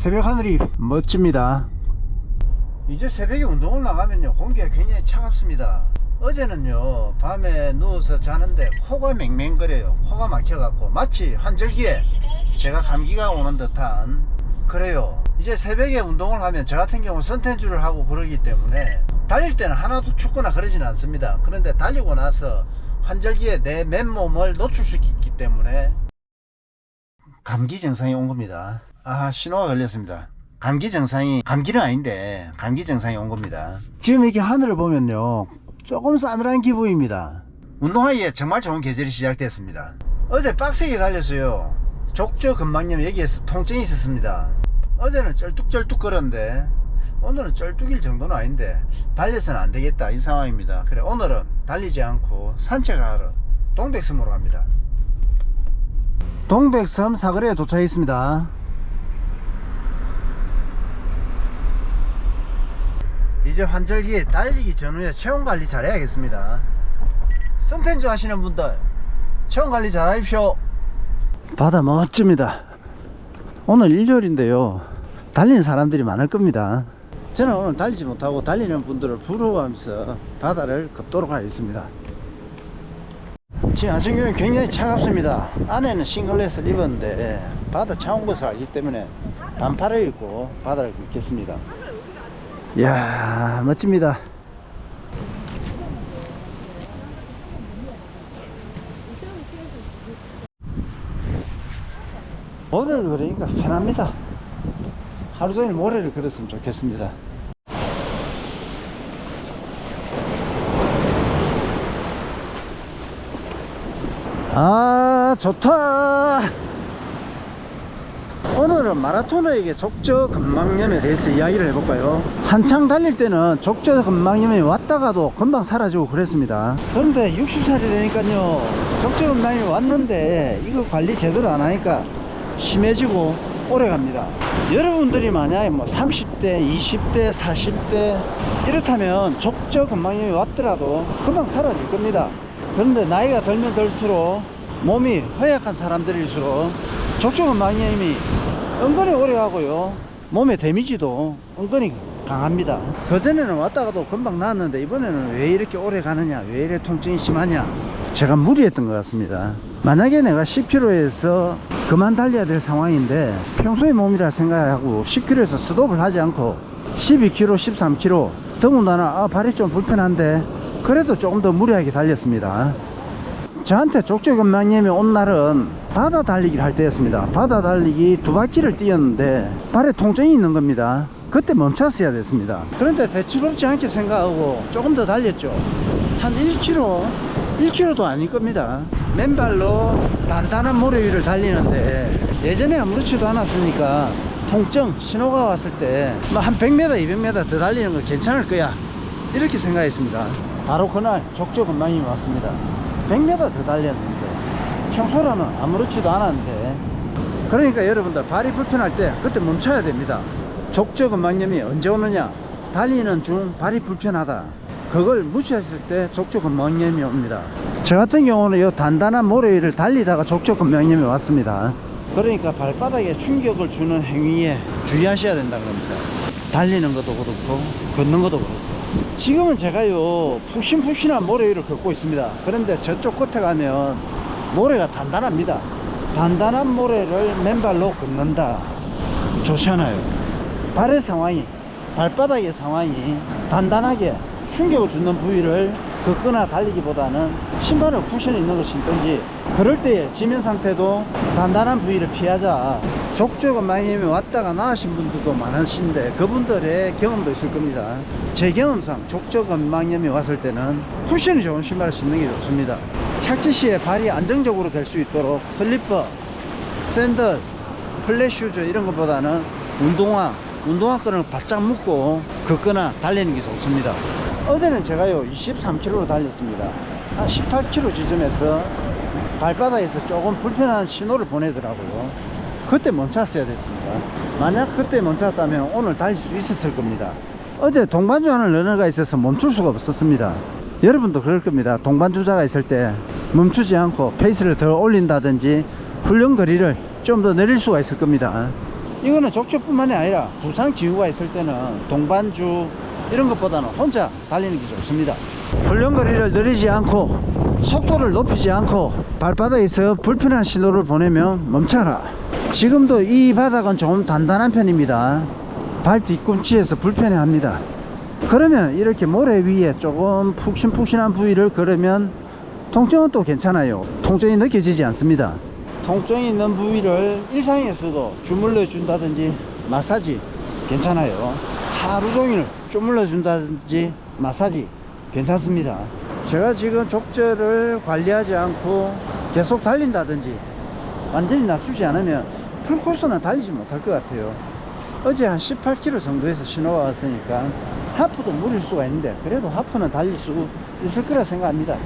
새벽 하늘이 멋집니다. 이제 새벽에 운동을 나가면요 공기가 굉장히 차갑습니다. 어제는요 밤에 누워서 자는데 코가 맹맹거려요. 코가 막혀갖고 마치 환절기에 제가 감기가 오는 듯한 그래요. 이제 새벽에 운동을 하면 저 같은 경우 선텐주를 하고 그러기 때문에 달릴 때는 하나도 춥거나 그러지는 않습니다. 그런데 달리고 나서 환절기에 내 맨몸을 노출시키기 때문에 감기 증상이 온 겁니다. 아, 신호가 걸렸습니다. 감기 증상이, 감기는 아닌데 감기 증상이 온 겁니다. 지금 이렇게 하늘을 보면요 조금 싸늘한 기분입니다. 운동하기에 정말 좋은 계절이 시작됐습니다. 어제 빡세게 달렸어요. 족저근막염 여기에서 통증이 있었습니다. 어제는 쩔뚝쩔뚝 걸었는데 오늘은 쩔뚝일 정도는 아닌데 달려서는 안 되겠다 이 상황입니다. 그래 오늘은 달리지 않고 산책하러 동백섬으로 갑니다. 동백섬 사거리에 도착했습니다. 이제 환절기에 달리기 전후에 체온관리 잘 해야겠습니다. 선텐주 하시는 분들 체온관리 잘 하십시오. 바다 멋집니다. 오늘 일요일인데요 달리는 사람들이 많을 겁니다. 저는 오늘 달리지 못하고 달리는 분들을 부러워하면서 바다를 걷도록 하겠습니다. 지금 아침경이 굉장히 차갑습니다. 안에는 싱글렛을 입었는데 바다 차온 것을 알기 때문에 반팔을 입고 바다를 걷겠습니다. 이야 멋집니다. 모래를 걸으니까 편합니다. 하루 종일 모래를 걸었으면 좋겠습니다. 아 좋다. 오늘은 마라토너에게 족저근막염에 대해서 이야기를 해볼까요? 한창 달릴 때는 족저근막염이 왔다가도 금방 사라지고 그랬습니다. 그런데 60살이 되니까요 족저근막염이 왔는데 이거 관리 제대로 안 하니까 심해지고 오래갑니다. 여러분들이 만약에 뭐 30대 20대 40대 이렇다면 족저근막염이 왔더라도 금방 사라질 겁니다. 그런데 나이가 들면 들수록 몸이 허약한 사람들일수록 족저근막염이 은근히 오래가고요 몸의 데미지도 은근히 강합니다. 그전에는 왔다가도 금방 나았는데 이번에는 왜 이렇게 오래 가느냐, 왜 이렇게 통증이 심하냐, 제가 무리했던 것 같습니다. 만약에 내가 10km에서 그만 달려야 될 상황인데 평소의 몸이라 생각하고 10km에서 스톱을 하지 않고 12km 13km 더군다나 발이 좀 불편한데 그래도 조금 더 무리하게 달렸습니다. 저한테 족저근막염이 온 날은 바다 달리기를 할 때였습니다. 바다 달리기 2바퀴를 뛰었는데 발에 통증이 있는 겁니다. 그때 멈췄어야 됐습니다. 그런데 대수롭지 않게 생각하고 조금 더 달렸죠. 한 1km도 아닐 겁니다. 맨발로 단단한 모래 위를 달리는데 예전에 아무렇지도 않았으니까 통증 신호가 왔을 때 한 100m 200m 더 달리는 거 괜찮을 거야 이렇게 생각했습니다. 바로 그날 족저근막염이 왔습니다. 100m 더 달렸는데 평소라면 아무렇지도 않았는데, 그러니까 여러분들 발이 불편할 때 그때 멈춰야 됩니다. 족저근막염이 언제 오느냐, 달리는 중 발이 불편하다, 그걸 무시했을 때 족저근막염이 옵니다. 저 같은 경우는 이 단단한 모래 위를 달리다가 족저근막염이 왔습니다. 그러니까 발바닥에 충격을 주는 행위에 주의하셔야 된다는 겁니다. 달리는 것도 그렇고 걷는 것도 그렇고. 지금은 제가요 푹신푹신한 모래 위를 걷고 있습니다. 그런데 저쪽 끝에 가면 모래가 단단합니다. 단단한 모래를 맨발로 걷는다, 좋지 않아요. 발의 상황이, 발바닥의 상황이 단단하게 충격을 주는 부위를 걷거나 달리기보다는 신발을 쿠션이 있는 걸 신든지, 그럴 때의 지면 상태도 단단한 부위를 피하자. 족저근막염이 왔다가 나으신 분들도 많으신데 그분들의 경험도 있을 겁니다. 제 경험상 족저근막염이 왔을 때는 쿠션이 좋은 신발을 신는 게 좋습니다. 착지 시에 발이 안정적으로 될 수 있도록 슬리퍼, 샌들, 플랫슈즈 이런 것보다는 운동화끈을 바짝 묶고 걷거나 달리는 게 좋습니다. 어제는 제가요 23km로 달렸습니다. 한 18km 지점에서 발바닥에서 조금 불편한 신호를 보내더라고요. 그때 멈췄어야 됐습니다. 만약 그때 멈췄다면 오늘 달릴 수 있었을 겁니다. 어제 동반주하는 러너가 있어서 멈출 수가 없었습니다. 여러분도 그럴 겁니다. 동반주자가 있을 때 멈추지 않고 페이스를 더 올린다든지 훈련 거리를 좀 더 내릴 수가 있을 겁니다. 이거는 족저뿐만이 아니라 부상 지후가 있을 때는 동반주 이런 것보다는 혼자 달리는 게 좋습니다. 훈련거리를 느리지 않고 속도를 높이지 않고 발바닥에서 불편한 신호를 보내면 멈춰라. 지금도 이 바닥은 좀 단단한 편입니다. 발 뒤꿈치에서 불편해 합니다. 그러면 이렇게 모래 위에 조금 푹신푹신한 부위를 걸으면 통증은 또 괜찮아요. 통증이 느껴지지 않습니다. 통증이 있는 부위를 일상에서도 주물러 준다든지 마사지 괜찮아요. 하루 종일 주물러 준다든지 마사지 괜찮습니다. 제가 지금 족저를 관리하지 않고 계속 달린다든지 완전히 낮추지 않으면 풀코스는 달리지 못할 것 같아요. 어제 한 18km 정도에서 신호가 왔으니까 하프도 무릴 수가 있는데 그래도 하프는 달릴 수 있을 거라 생각합니다.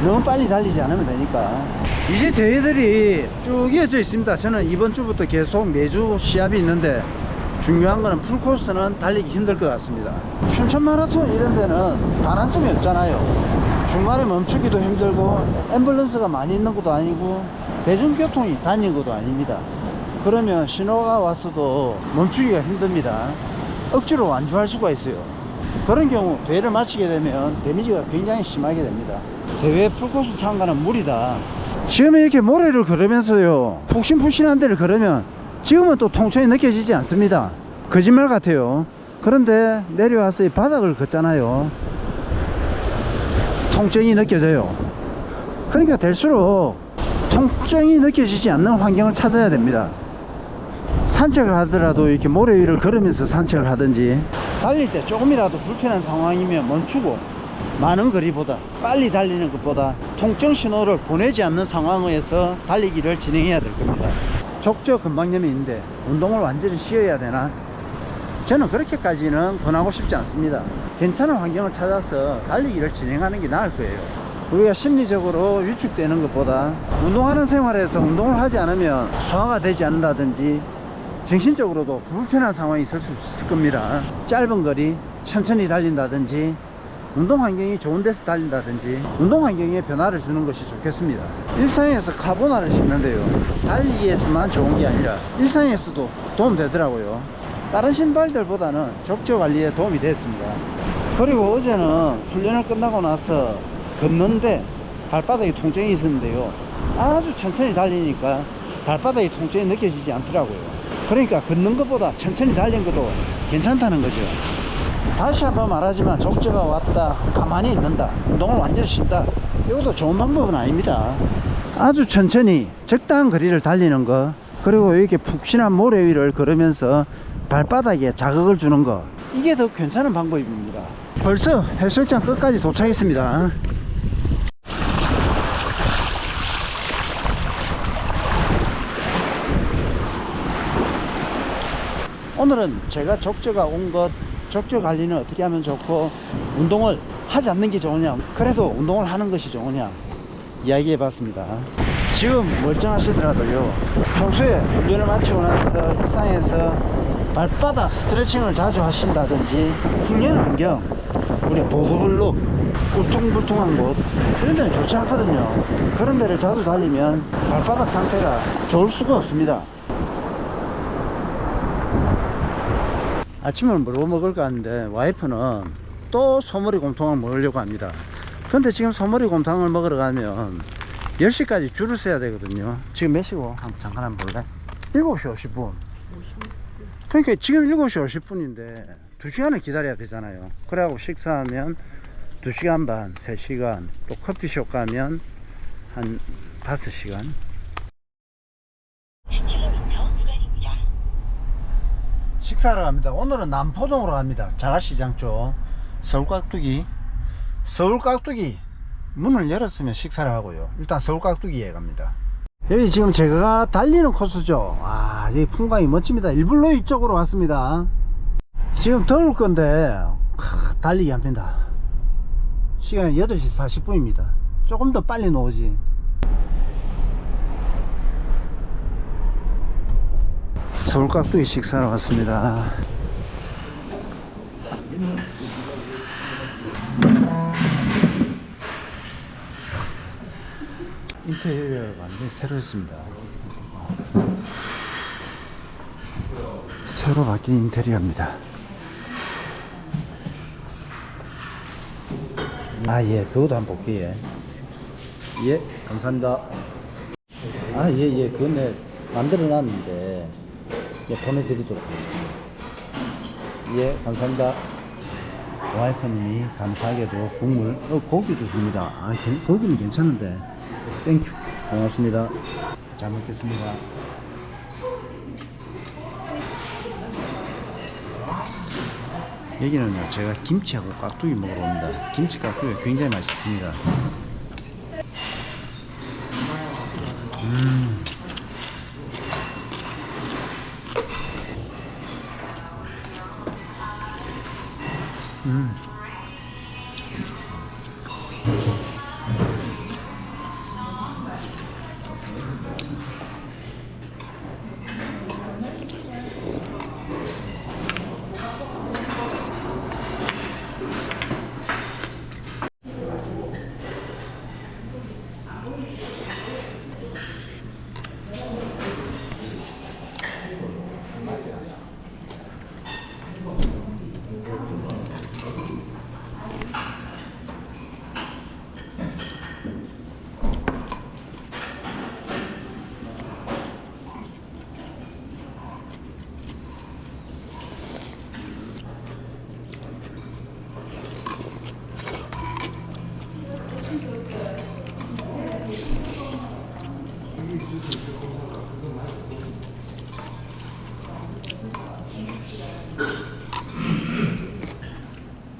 너무 빨리 달리지 않으면 되니까. 이제 대회들이 쭉 이어져 있습니다. 저는 이번 주부터 계속 매주 시합이 있는데 중요한 거는 풀코스는 달리기 힘들 것 같습니다. 춘천 마라톤 이런 데는 반환점이 없잖아요. 중간에 멈추기도 힘들고 앰뷸런스가 많이 있는 것도 아니고 대중교통이 다니는 것도 아닙니다. 그러면 신호가 왔어도 멈추기가 힘듭니다. 억지로 완주할 수가 있어요. 그런 경우 대회를 마치게 되면 데미지가 굉장히 심하게 됩니다. 대회 풀코스 참가는 무리다. 지금 이렇게 모래를 걸으면서요 푹신푹신한 데를 걸으면 지금은 또 통증이 느껴지지 않습니다. 거짓말 같아요. 그런데 내려와서 이 바닥을 걷잖아요. 통증이 느껴져요. 그러니까 될수록 통증이 느껴지지 않는 환경을 찾아야 됩니다. 산책을 하더라도 이렇게 모래 위를 걸으면서 산책을 하든지, 달릴 때 조금이라도 불편한 상황이면 멈추고 많은 거리보다 빨리 달리는 것보다 통증 신호를 보내지 않는 상황에서 달리기를 진행해야 될 겁니다. 족저 근막염이 있는데 운동을 완전히 쉬어야 되나? 저는 그렇게까지는 권하고 싶지 않습니다. 괜찮은 환경을 찾아서 달리기를 진행하는 게 나을 거예요. 우리가 심리적으로 위축되는 것보다 운동하는 생활에서 운동을 하지 않으면 소화가 되지 않는다든지 정신적으로도 불편한 상황이 있을 수 있을 겁니다. 짧은 거리 천천히 달린다든지 운동 환경이 좋은 데서 달린다든지 운동 환경에 변화를 주는 것이 좋겠습니다. 일상에서 카보나를 신는데요, 달리기에서만 좋은 게 아니라 일상에서도 도움되더라고요. 다른 신발들보다는 족저 관리에 도움이 됐습니다. 그리고 어제는 훈련을 끝나고 나서 걷는데 발바닥에 통증이 있었는데요, 아주 천천히 달리니까 발바닥에 통증이 느껴지지 않더라고요. 그러니까 걷는 것보다 천천히 달리는 것도 괜찮다는 거죠. 다시 한번 말하지만 족저가 왔다 가만히 있는다, 운동을 완전히 쉰다, 이것도 좋은 방법은 아닙니다. 아주 천천히 적당한 거리를 달리는 거, 그리고 이렇게 푹신한 모래 위를 걸으면서 발바닥에 자극을 주는 거, 이게 더 괜찮은 방법입니다. 벌써 해수욕장 끝까지 도착했습니다. 오늘은 제가 족저가 온 것, 족저 관리는 어떻게 하면 좋고 운동을 하지 않는 게 좋으냐, 그래도 운동을 하는 것이 좋으냐 이야기해 봤습니다. 지금 멀쩡하시더라도요, 평소에 훈련을 마치고 나서 일상에서 발바닥 스트레칭을 자주 하신다든지 훈련 환경, 우리 보도블록 울퉁불퉁한 곳 이런 데는 좋지 않거든요. 그런 데를 자주 달리면 발바닥 상태가 좋을 수가 없습니다. 아침을 뭐 먹을까 하는데 와이프는 또 소머리 곰탕을 먹으려고 합니다. 근데 지금 소머리 곰탕을 먹으러 가면 10시까지 줄을 서야 되거든요. 지금 몇 시고? 잠깐 한번 볼래? 7시 50분. 그러니까 지금 7시 50분인데 2시간을 기다려야 되잖아요. 그래갖고 식사하면 2시간 반, 3시간, 또 커피숍 가면 한 5시간. 식사하러 갑니다. 오늘은 남포동으로 갑니다. 자가시장 쪽 서울 깍두기 문을 열었으면 식사를 하고요. 일단 서울 깍두기에 갑니다. 여기 지금 제가 달리는 코스죠. 여기 풍광이 멋집니다. 일불로 이쪽으로 왔습니다. 지금 더울 건데 달리기 합니다. 시간은 8시 40분입니다 조금 더 빨리 놓으지. 서울 깍두기 식사하러 왔습니다. 인테리어가 완전히 새로 했습니다. 새로 바뀐 인테리어입니다. 아, 예, 그것도 한번 볼게요. 예, 감사합니다. 아, 예, 예, 그건 내 만들어 놨는데, 예, 보내드리도록 하겠습니다. 예, 감사합니다. 와이프님이 감사하게도 국물, 고기도 줍니다. 아, 고기는 괜찮은데. 땡큐. 고맙습니다. 잘 먹겠습니다. 여기는 제가 김치하고 깍두기 먹으러 옵니다. 김치 깍두기가 굉장히 맛있습니다.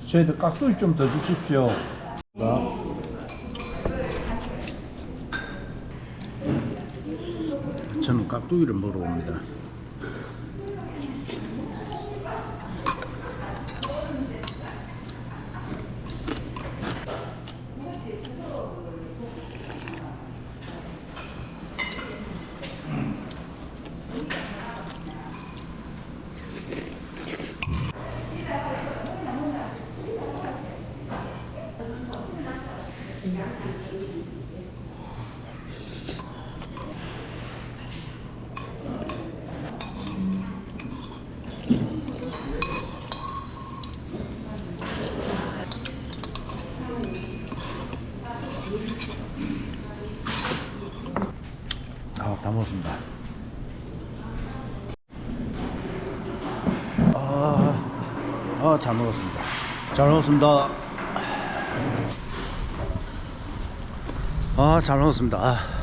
저희들 깍두기 좀 더 주십시오. 저는 깍두기를 먹으러 옵니다. 다 먹었습니다. 잘 먹었습니다. 잘 먹었습니다. 잘 먹었습니다.